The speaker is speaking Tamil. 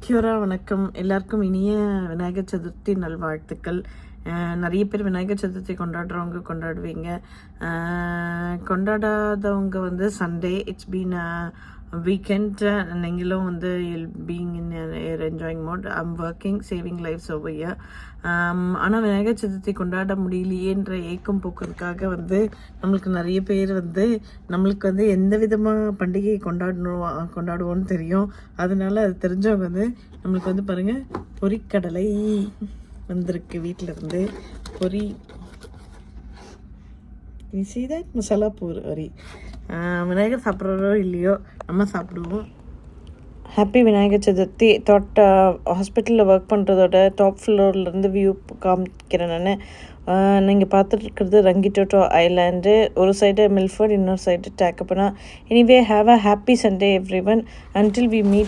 கியோரா வணக்கம். எல்லாருக்கும் இனிய விநாயகர் சதுர்த்தி நல்வாழ்த்துக்கள். நிறைய பேர் விநாயகர் சதுர்த்தி கொண்டாடுறவங்க கொண்டாடுவீங்க. கொண்டாடாதவங்க வந்து சண்டே இட்ஸ் பீன் வீக்கெண்ட். நீங்களும் வந்து being in enjoying mode. I'm working saving lives over year. ஆனால் விநாயகர் சதுர்த்தி கொண்டாட முடியலையேன்ற ஏக்கம் போக்குறதுக்காக வந்து நம்மளுக்கு நிறைய பேர் வந்து நம்மளுக்கு வந்து எந்த விதமாக பண்டிகை கொண்டாடுவோன்னு தெரியும். அதனால அது தெரிஞ்சவங்க வந்து நம்மளுக்கு வந்து பாருங்கள், பொரிக்கடலை வந்திருக்கு வீட்டில் இருந்து. பொரி மசாலா பூரி. விநாயகர் சாப்பிட்றதோ இல்லையோ நம்ம சாப்பிடுவோம். ஹாப்பி விநாயகர் சதுர்த்தி. ஹாஸ்பிட்டலில் ஒர்க் பண்ணுறதோட டாப் ஃப்ளோர்லேருந்து வியூ காமிக்கிறேன் நான். நீங்கள் பார்த்துட்டு இருக்கிறது ரங்கிட்டோட்டோ ஐலாண்டு. ஒரு சைடு மில்ஃபோர்ட், இன்னொரு side Takapuna. Anyway have a happy Sunday everyone. Until we meet